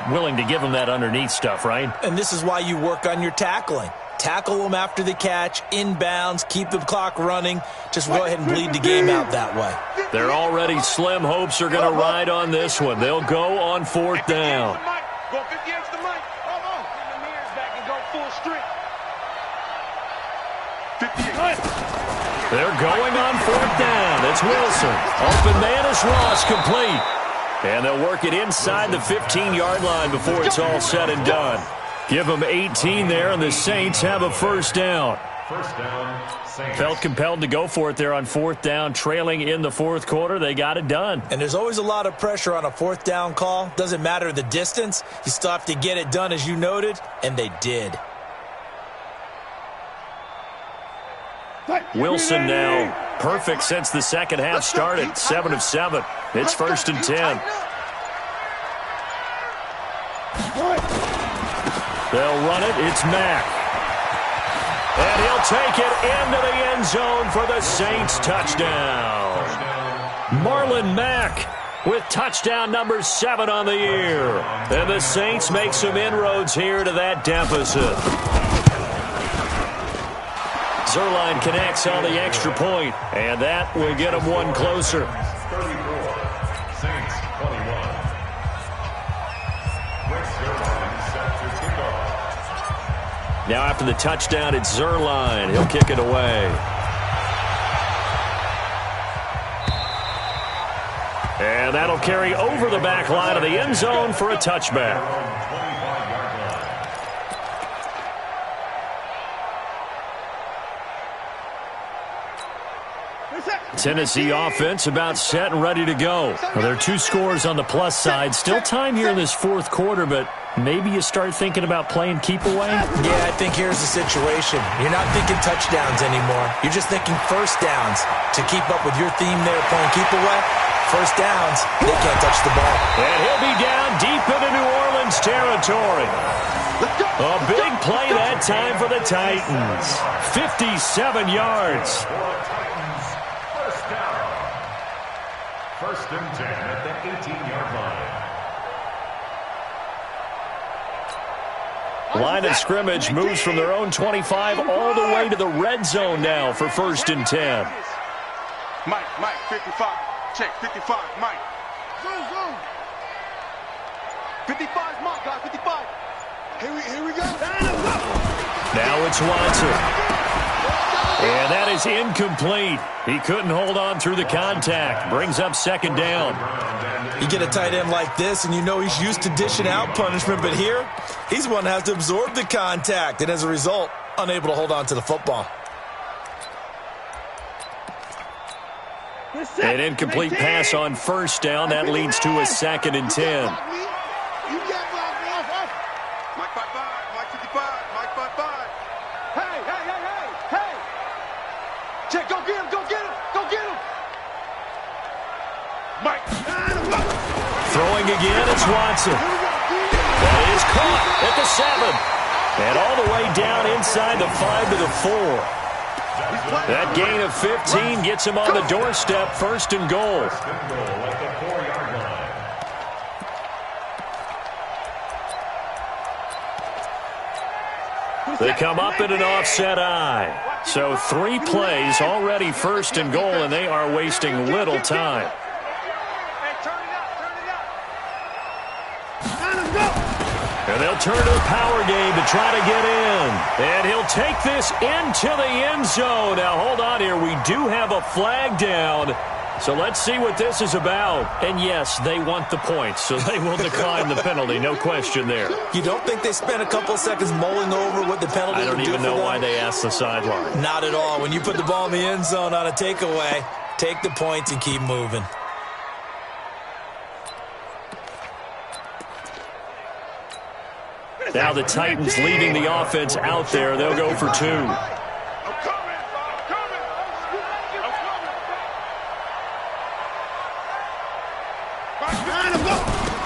willing to give him that underneath stuff, right? And this is why you work on your tackling. Tackle them after the catch, inbounds, keep the clock running. Just go ahead and bleed the game out that way. They're already slim hopes are going to ride on this one. They'll go on fourth down. They're going on fourth down. It's Wilson. Open man is Ross, complete. And they'll work it inside the 15-yard line before it's all said and done. Give them 18 there, and the Saints have a first down. First down, Saints. Felt compelled to go for it there on fourth down, trailing in the fourth quarter. They got it done. And there's always a lot of pressure on a fourth down call. Doesn't matter the distance. You still have to get it done, as you noted, and they did. Wilson now perfect since the second half started. 7 of 7. It's first and 10. They'll run it. It's Mack. And he'll take it into the end zone for the Saints touchdown. Marlon Mack with touchdown number 7 on the year. And the Saints make some inroads here to that deficit. Zuerlein connects on the extra point, and that will get him one closer. 34, Saints 21. Rex Zuerlein set to kick off. Now after the touchdown, it's Zuerlein. He'll kick it away. And that'll carry over the back line of the end zone for a touchback. Tennessee offense about set and ready to go. Well, there are 2 scores on the plus side. Still time here in this fourth quarter, but maybe you start thinking about playing keep away? Yeah, I think here's the situation. You're not thinking touchdowns anymore. You're just thinking first downs. To keep up with your theme there, playing keep away, first downs, they can't touch the ball. And he'll be down deep into New Orleans territory. A big play that time for the Titans. 57 yards. First and 10 at the 18-yard line. Line of scrimmage moves from their own 25 all the way to the red zone now for 1st and 10. Mike, 55. Check, 55, Mike. Zoom. 55's Mike, guys, 55. Here we go. Now it's Watson. And that is incomplete. He couldn't hold on through the contact. Brings up 2nd down. You get a tight end like this, and you know he's used to dishing out punishment, but here, he's the one that has to absorb the contact, and as a result, unable to hold on to the football. An incomplete pass on 1st down. That leads to a 2nd and 10. Mike 55, Mike 55. Hey. Check, go get him. Mike. Throwing again, it's Watson. That is caught at the 7. And all the way down inside the 5 to the 4. That gain of 15 gets him on the doorstep, 1st and goal. First and goal at the 4-yard line. They come up in an offset eye. So 3 plays already 1st and goal, and they are wasting little time. And they'll turn to the power game to try to get in. And he'll take this into the end zone. Now, hold on here. We do have a flag down. So let's see what this is about. And, yes, they want the points, so they will decline the penalty. No question there. You don't think they spent a couple seconds mulling over what the penalty I don't would do even for know them? why they asked the sideline. Not at all. When you put the ball in the end zone on a takeaway, take the points and keep moving. Now the Titans leading the offense out there. They'll go for 2.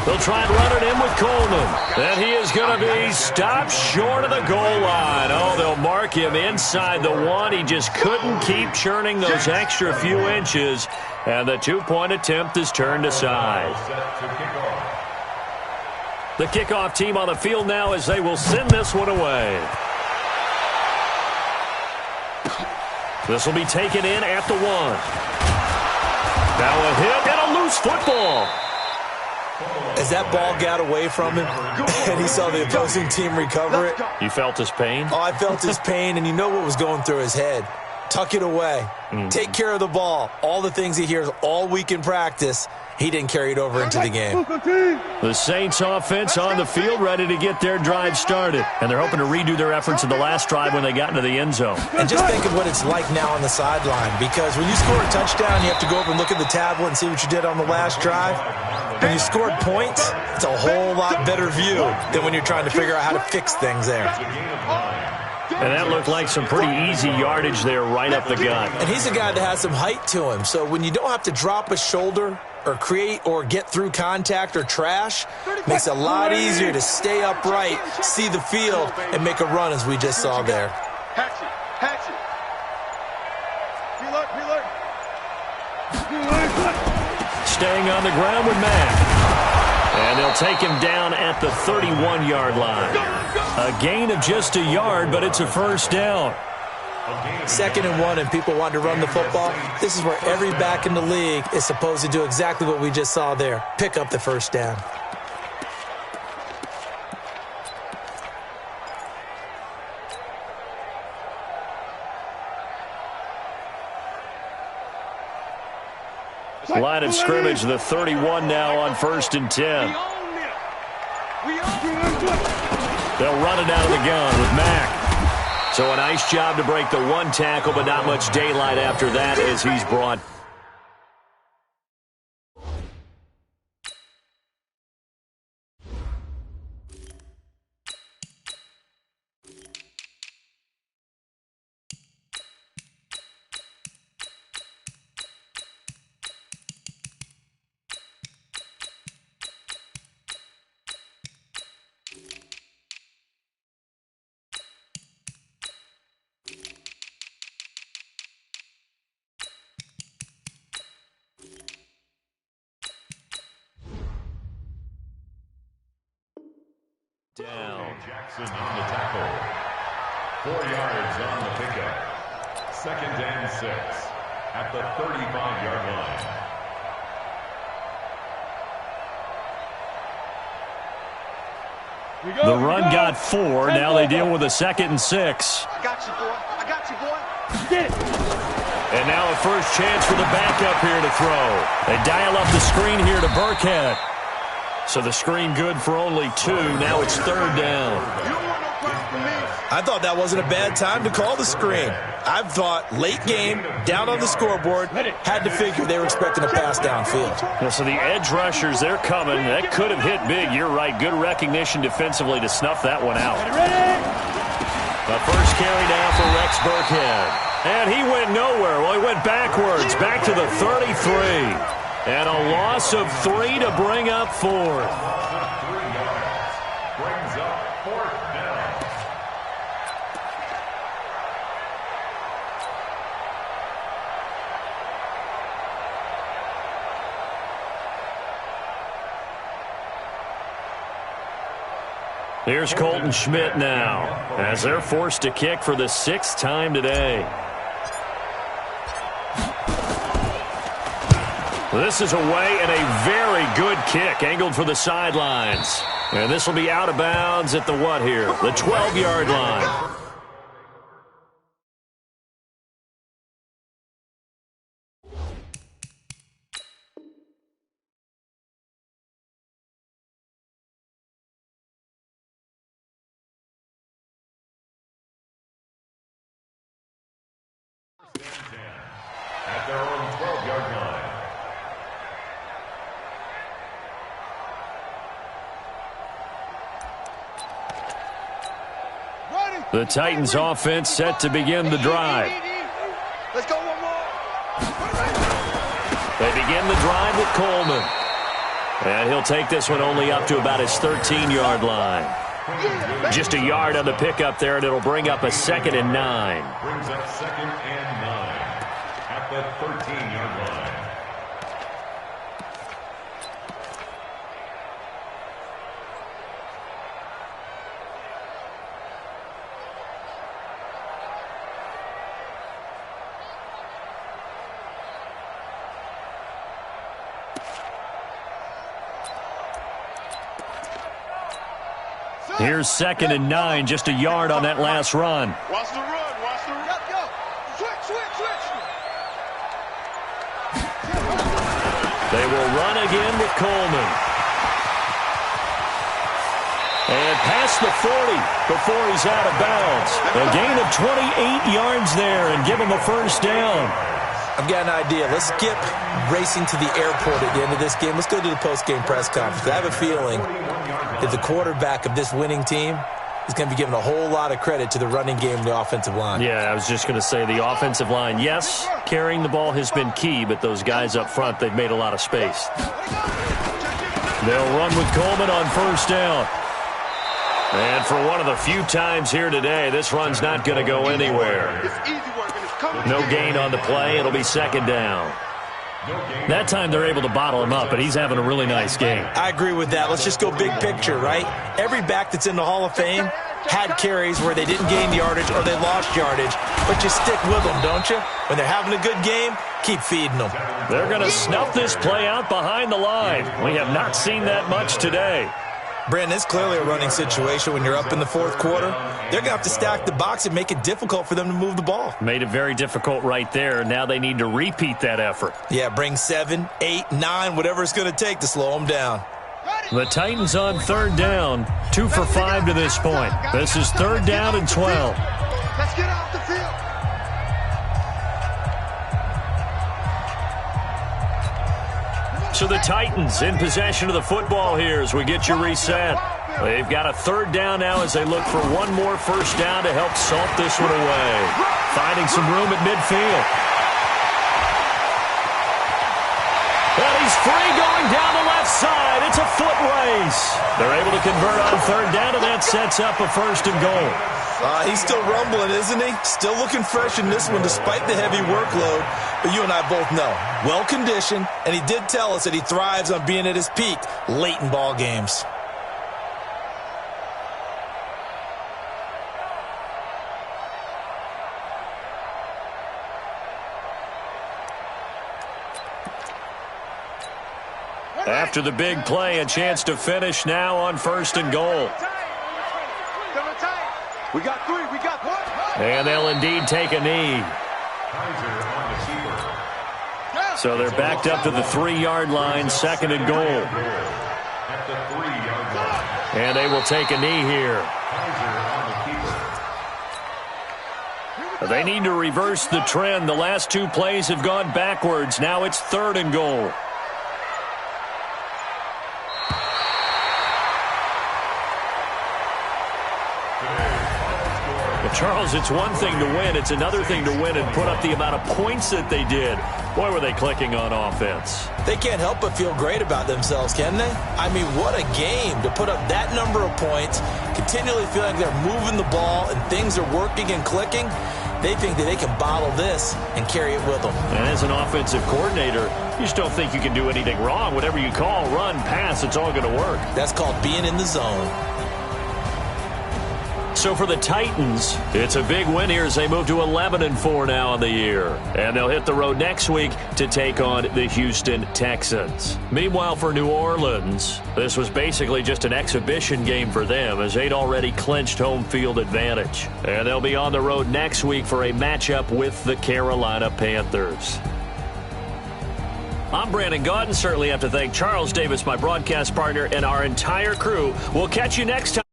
They'll try and run it in with Coleman. And he is going to be stopped short of the goal line. Oh, they'll mark him inside the 1. He just couldn't keep churning those extra few inches. And the 2-point attempt is turned aside. The kickoff team on the field now as they will send this one away. This will be taken in at the 1. Now a hit and a loose football. As that ball got away from him and he saw the opposing team recover it. You felt his pain? Oh, I felt his pain, and you know what was going through his head. Tuck it away. Take care of the ball. All the things he hears all week in practice, he didn't carry it over into the game. The Saints offense on the field ready to get their drive started. And they're hoping to redo their efforts in the last drive when they got into the end zone. And just think of what it's like now on the sideline, because when you score a touchdown, you have to go over and look at the tablet and see what you did on the last drive. When you scored points, it's a whole lot better view than when you're trying to figure out how to fix things there. And that looked like some pretty easy yardage there right up the gut. And he's a guy that has some height to him, so when you don't have to drop a shoulder or create or get through contact or trash, makes it a lot easier to stay upright, see the field, and make a run as we just saw there. Hatchet. Staying on the ground with Mack. And they'll take him down at the 31-yard line. A gain of just a yard, but it's a 1st down. 2nd and 1, and people want to run the football. This is where every back in the league is supposed to do exactly what we just saw there. Pick up the 1st down. Line of scrimmage, the 31 now on 1st and 10. They'll run it out of the gun with Mack. So a nice job to break the 1 tackle, but not much daylight after that as he's brought. Down. Jackson on the tackle. 4 yards on the pickup. 2nd and 6 at the 35-yard line. The run got 4. Now they deal with a 2nd and 6. I got you, boy. I got you, boy. Get it. And now a first chance for the backup here to throw. They dial up the screen here to Burkhead. So the screen good for only 2. Now it's 3rd down. You don't want no problem from me. I thought that wasn't a bad time to call the screen. I thought late game, down on the scoreboard, had to figure they were expecting a pass downfield. Yeah, so the edge rushers, they're coming. That could have hit big. You're right. Good recognition defensively to snuff that one out. The first carry now for Rex Burkhead. And he went nowhere. Well, he went backwards, back to the 33. And a loss of 3 to bring up 4th. 3 yards. Brings up 4th down. Here's Colton Schmidt now, as they're forced to kick for the 6th time today. This is away and a very good kick, angled for the sidelines. And this will be out of bounds at the what here? The 12-yard line. At their own 12-yard line. The Titans offense set to begin the drive. Let's go one more. They begin the drive with Coleman. And he'll take this one only up to about his 13-yard line. Just a yard on the pickup there, and it'll bring up a 2nd and 9. Brings up 2nd and 9 at the 13-yard line. Here's 2nd and 9, just a yard on that last run. Watch the run. Watch the run. Yo. Switch. They will run again with Coleman. And past the 40 before he's out of bounds. A gain of 28 yards there and give him a first down. I've got an idea. Let's skip racing to the airport at the end of this game. Let's go to the post-game press conference. I have a feeling that the quarterback of this winning team is going to be given a whole lot of credit to the running game and the offensive line. Yeah, I was just going to say the offensive line, yes, carrying the ball has been key, but those guys up front, they've made a lot of space. They'll run with Coleman on first down. And for one of the few times here today, this run's not going to go anywhere. It's easy work and it's coming. No gain on the play. It'll be 2nd down. That time they're able to bottle him up, but he's having a really nice game. I agree with that. Let's just go big picture, right? Every back that's in the Hall of Fame had carries where they didn't gain yardage or they lost yardage, but you stick with them, don't you? When they're having a good game, keep feeding them. They're going to snuff this play out behind the line. We have not seen that much today. Brandon, it's clearly a running situation when you're up in the 4th quarter. They're going to have to stack the box and make it difficult for them to move the ball. Made it very difficult right there. Now they need to repeat that effort. Yeah, bring 7, 8, 9, whatever it's going to take to slow them down. The Titans on 3rd down, 2 for 5 to this point. This is 3rd down and 12. Let's get off the field. So the Titans in possession of the football here as we get you reset. They've got a 3rd down now as they look for one more first down to help salt this one away. Finding some room at midfield. And he's free going down the left side. It's a foot race. They're able to convert on 3rd down, and that sets up a 1st and goal. He's still rumbling, isn't he? Still looking fresh in this one despite the heavy workload. But you and I both know, well-conditioned, and he did tell us that he thrives on being at his peak late in ball games. After the big play, a chance to finish now on 1st and goal. We got 3. We got 1. And they'll indeed take a knee. So they're backed up to the 3-yard line, 2nd and goal. At the 3-yard line. And they will take a knee here. They need to reverse the trend. The last 2 plays have gone backwards. Now it's 3rd and goal. Charles, it's one thing to win. It's another thing to win and put up the amount of points that they did. Boy, were they clicking on offense. They can't help but feel great about themselves, can they? I mean, what a game to put up that number of points, continually feel like they're moving the ball and things are working and clicking. They think that they can bottle this and carry it with them. And as an offensive coordinator, you just don't think you can do anything wrong. Whatever you call, run, pass, it's all going to work. That's called being in the zone. So for the Titans, it's a big win here as they move to 11-4 now in the year. And they'll hit the road next week to take on the Houston Texans. Meanwhile, for New Orleans, this was basically just an exhibition game for them as they'd already clinched home field advantage. And they'll be on the road next week for a matchup with the Carolina Panthers. I'm Brandon Gaudin. Certainly have to thank Charles Davis, my broadcast partner, and our entire crew. We'll catch you next time.